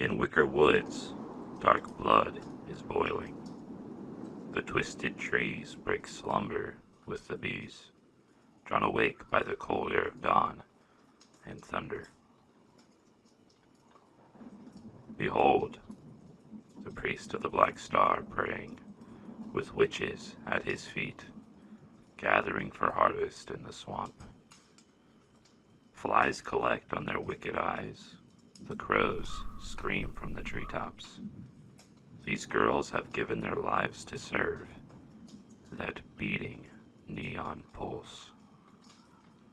In Wicker Woods, dark blood is boiling. The twisted trees break slumber with the bees, drawn awake by the cold air of dawn and thunder. Behold, the priest of the Black Star praying, with witches at his feet, gathering for harvest in the swamp. Flies collect on their wicked eyes. The crows scream from the treetops. These girls have given their lives to serve that beating neon pulse.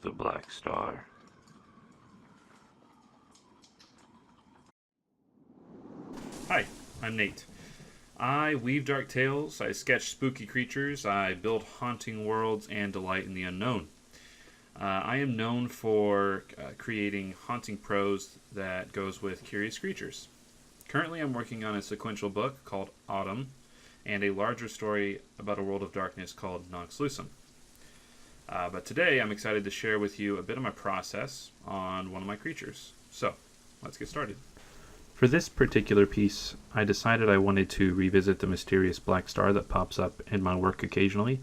The Black Star. Hi, I'm Nate. I weave dark tales, I sketch spooky creatures, I build haunting worlds, and delight in the unknown. I am known for creating haunting prose that goes with curious creatures. Currently, I'm working on a sequential book called Autumn, and a larger story about a world of darkness called Nox Lucem. But today, I'm excited to share with you a bit of my process on one of my creatures. So, let's get started. For this particular piece, I decided I wanted to revisit the mysterious black star that pops up in my work occasionally,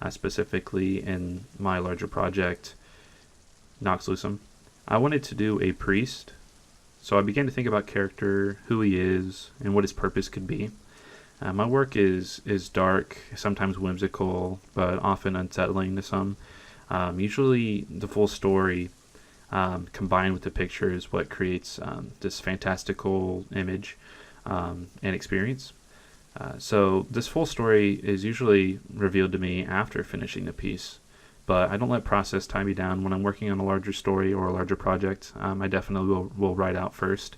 specifically in my larger project, Nox Lucem. I wanted to do a priest, so I began to think about character, who he is, and what his purpose could be. My work is dark, sometimes whimsical, but often unsettling to some. Usually the full story combined with the picture is what creates this fantastical image and experience. So this full story is usually revealed to me after finishing the piece, but I don't let process tie me down. When I'm working on a larger story or a larger project, I definitely will write out first.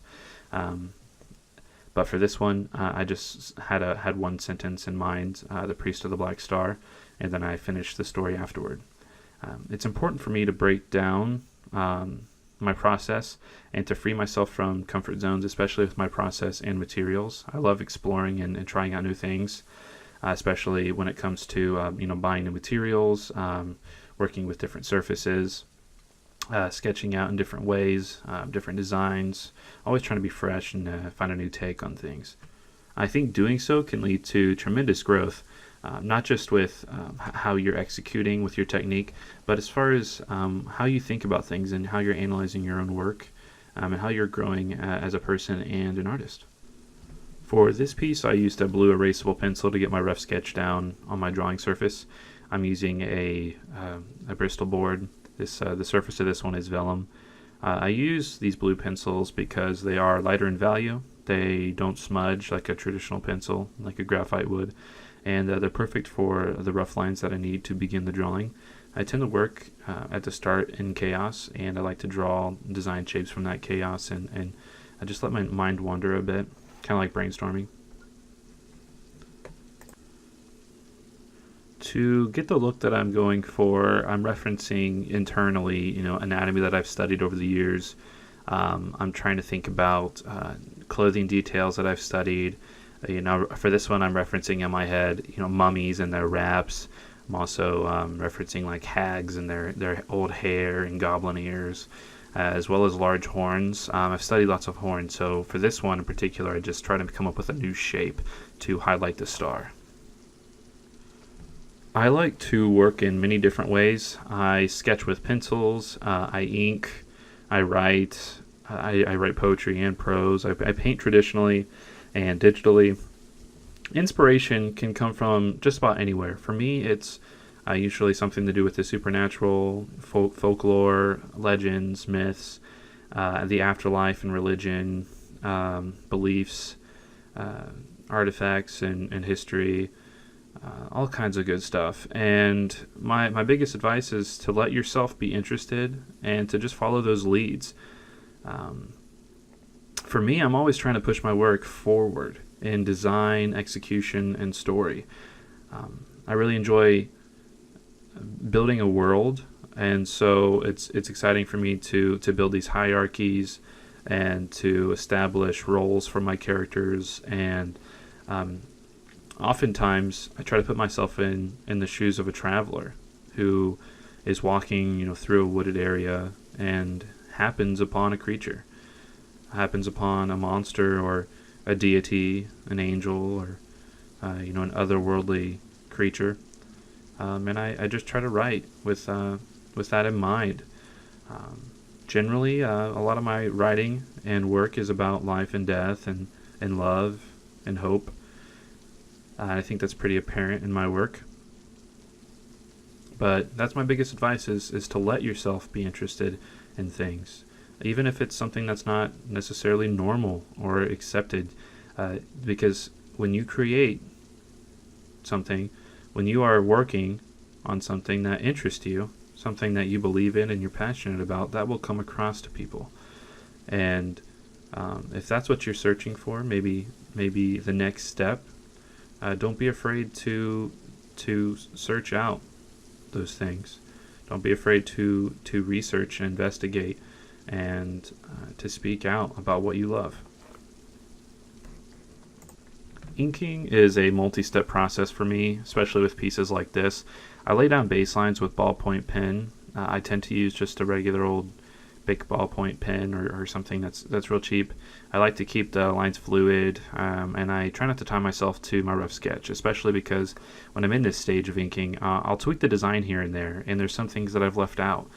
But for this one, I just had one sentence in mind, the priest of the Black Star, and then I finished the story afterward. It's important for me to break down my process and to free myself from comfort zones, especially with my process and materials. I love exploring and trying out new things, especially when it comes to buying new materials, working with different surfaces, sketching out in different ways, different designs, always trying to be fresh and find a new take on things. I think doing so can lead to tremendous growth, not just with how you're executing with your technique, but as far as how you think about things and how you're analyzing your own work, and how you're growing as a person and an artist. For this piece, I used a blue erasable pencil to get my rough sketch down on my drawing surface. I'm using a Bristol board. The surface of this one is vellum. I use these blue pencils because they are lighter in value. They don't smudge like a traditional pencil, like a graphite would, and they're perfect for the rough lines that I need to begin the drawing. I tend to work at the start in chaos, and I like to draw design shapes from that chaos, and I just let my mind wander a bit, kind of like brainstorming. To get the look that I'm going for, I'm referencing internally, anatomy that I've studied over the years. I'm trying to think about clothing details that I've studied. For this one, I'm referencing in my head, mummies and their wraps. I'm also referencing like hags and their old hair and goblin ears, as well as large horns. I've studied lots of horns, so for this one in particular, I just try to come up with a new shape to highlight the star. I like to work in many different ways. I sketch with pencils, I ink, I write, I write poetry and prose. I paint traditionally and digitally. Inspiration can come from just about anywhere. For me, it's usually something to do with the supernatural, folklore, legends, myths, the afterlife and religion, beliefs, artifacts and history, all kinds of good stuff. And my biggest advice is to let yourself be interested and to just follow those leads. For me, I'm always trying to push my work forward in design, execution, and story. I really enjoy building a world, and so it's exciting for me to build these hierarchies and to establish roles for my characters. And oftentimes, I try to put myself in the shoes of a traveler who is walking, through a wooded area and happens upon a creature. happens upon a monster or a deity, an angel, or an otherworldly creature. And I just try to write with that in mind. Generally, a lot of my writing and work is about life and death and love and hope. I think that's pretty apparent in my work. But that's my biggest advice is to let yourself be interested in things, even if it's something that's not necessarily normal or accepted, because when you create something, when you are working on something that interests you, something that you believe in and you're passionate about, that will come across to people. And if that's what you're searching for, maybe the next step, don't be afraid to search out those things. Don't be afraid to research and investigate and to speak out about what you love. Inking is a multi-step process for me, especially with pieces like this. I lay down baselines with ballpoint pen. I tend to use just a regular old Bic ballpoint pen or something that's real cheap. I like to keep the lines fluid, and I try not to tie myself to my rough sketch, especially because when I'm in this stage of inking, I'll tweak the design here and there, and there's some things that I've left out,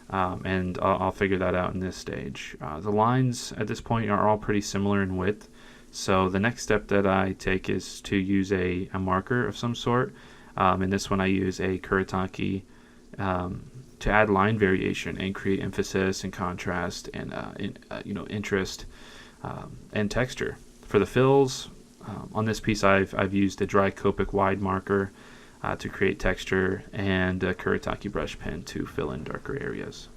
and I'll figure that out in this stage. The lines at this point are all pretty similar in width, so the next step that I take is to use a marker of some sort. In this one I use a Kuretake to add line variation and create emphasis and contrast and interest and texture. For the fills, on this piece I've used a dry Copic wide marker to create texture and a Kuretake brush pen to fill in darker areas.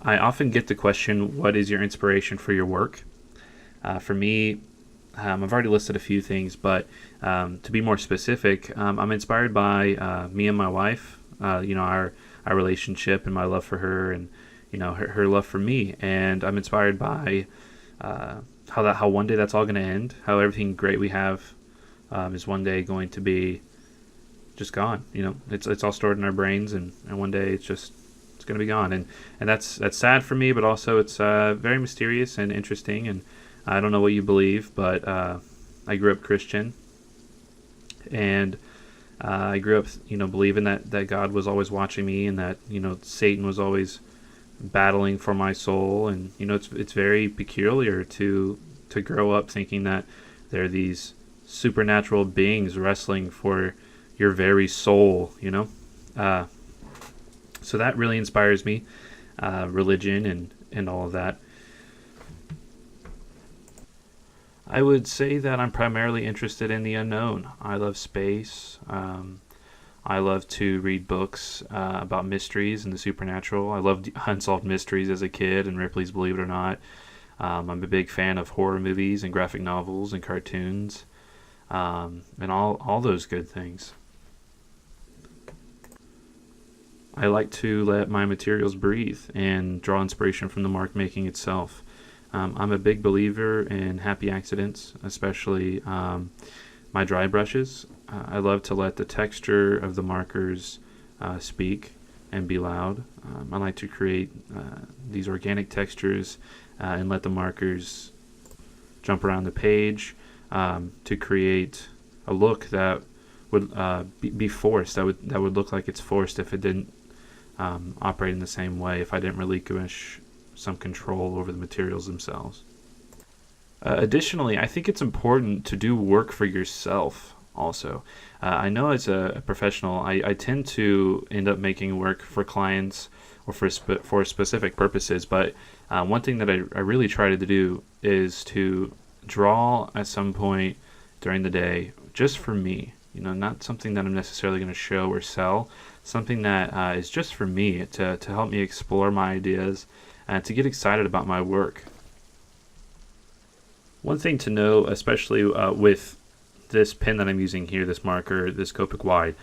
I often get the question, what is your inspiration for your work? For me, I've already listed a few things, but to be more specific, I'm inspired by me and my wife, our relationship and my love for her, and her love for me. And I'm inspired by how one day that's all going to end, how everything great we have is one day going to be just gone. It's all stored in our brains, and one day it's going to be gone. And that's sad for me, but also it's very mysterious and interesting. And I don't know what you believe, but I grew up Christian, and I grew up, believing that God was always watching me, and that Satan was always battling for my soul. And it's very peculiar to grow up thinking that there are these supernatural beings wrestling for your very soul. So that really inspires me, religion and all of that. I would say that I'm primarily interested in the unknown. I love space. I love to read books about mysteries and the supernatural. I loved Unsolved Mysteries as a kid and Ripley's Believe It or Not. I'm a big fan of horror movies and graphic novels and cartoons, and all those good things. I like to let my materials breathe and draw inspiration from the mark making itself. I'm a big believer in happy accidents, especially my dry brushes. I love to let the texture of the markers speak and be loud. I like to create these organic textures and let the markers jump around the page to create a look that would be forced, that would look like it's forced if it didn't operate in the same way, if I didn't relinquish some control over the materials themselves. Additionally, I think it's important to do work for yourself also. I know as a professional, I tend to end up making work for clients or for specific purposes, but one thing that I really try to do is to draw at some point during the day just for me. Not something that I'm necessarily going to show or sell, something that is just for me to help me explore my ideas and to get excited about my work. One thing to know, especially with this pen that I'm using here, this marker, this Copic wide,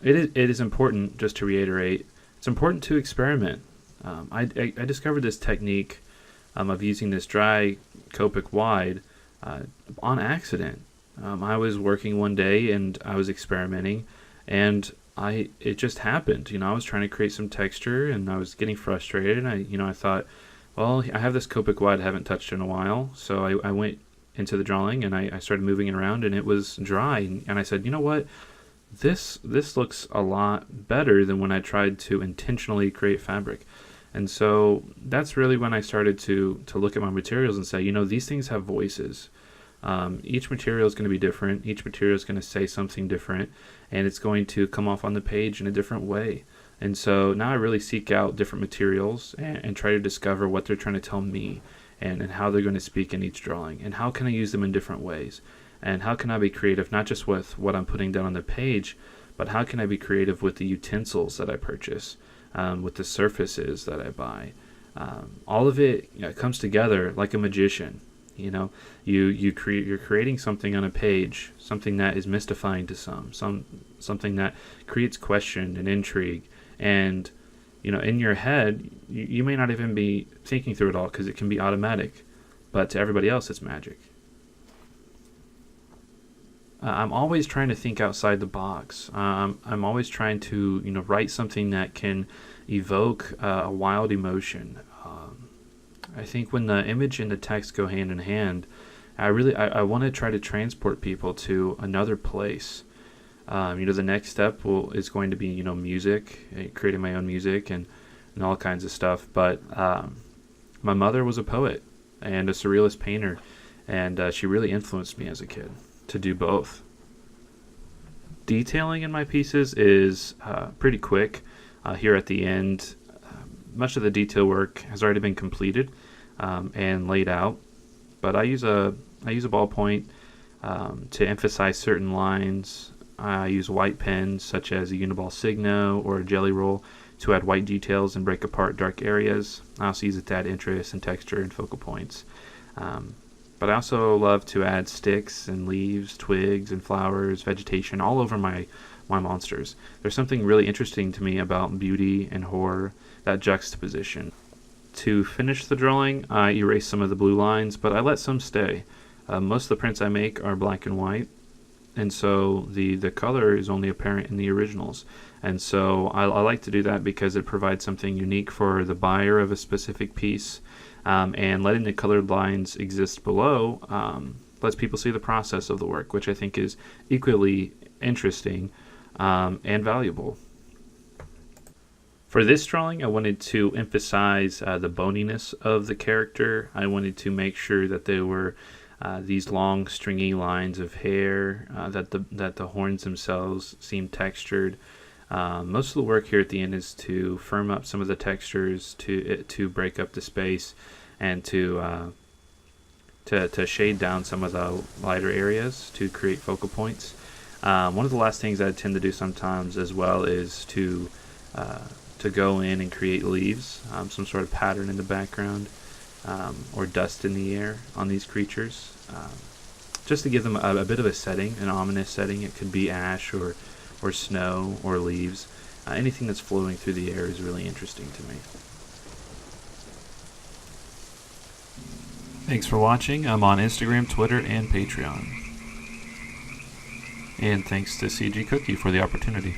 it is important, just to reiterate, it's important to experiment. I discovered this technique of using this dry Copic wide on accident. I was working one day and I was experimenting, and it just happened. I was trying to create some texture and I was getting frustrated. And I thought, well, I have this Copic white I haven't touched in a while. So I went into the drawing and I started moving it around and it was dry. And I said, you know what? This looks a lot better than when I tried to intentionally create fabric. And so that's really when I started to look at my materials and say, these things have voices. Each material is going to be different. Each material is going to say something different, and it's going to come off on the page in a different way. And so now I really seek out different materials and try to discover what they're trying to tell me and how they're going to speak in each drawing, and how can I use them in different ways, and how can I be creative not just with what I'm putting down on the page, but how can I be creative with the utensils that I purchase, with the surfaces that I buy. All of it comes together like a magician. You're creating something on a page, something that is mystifying to something that creates question and intrigue, and in your head you may not even be thinking through it all because it can be automatic, but to everybody else it's magic. I'm always trying to think outside the box. I'm always trying to write something that can evoke a wild emotion. I think when the image and the text go hand in hand, I want to try to transport people to another place. The next step is going to be music, creating my own music and all kinds of stuff. But my mother was a poet and a surrealist painter, and she really influenced me as a kid to do both. Detailing in my pieces is pretty quick. Here at the end, much of the detail work has already been completed and laid out, but I use a ballpoint to emphasize certain lines. I use white pens such as a Uniball Signo or a Jelly Roll to add white details and break apart dark areas. I also use it to add interest and texture and focal points. But I also love to add sticks and leaves, twigs and flowers, vegetation all over my monsters. There's something really interesting to me about beauty and horror, that juxtaposition. To finish the drawing, I erase some of the blue lines, but I let some stay. Most of the prints I make are black and white, and so the color is only apparent in the originals. And so I like to do that because it provides something unique for the buyer of a specific piece, and letting the colored lines exist below lets people see the process of the work, which I think is equally interesting and valuable. For this drawing, I wanted to emphasize the boniness of the character. I wanted to make sure that there were these long, stringy lines of hair, that the horns themselves seem textured. Most of the work here at the end is to firm up some of the textures, to break up the space, and to shade down some of the lighter areas to create focal points. One of the last things I tend to do sometimes as well is to go in and create leaves, some sort of pattern in the background, or dust in the air on these creatures, just to give them a bit of a setting, an ominous setting. It could be ash or snow or leaves. Anything that's flowing through the air is really interesting to me. Thanks for watching. I'm on Instagram, Twitter, and Patreon. And thanks to CG Cookie for the opportunity.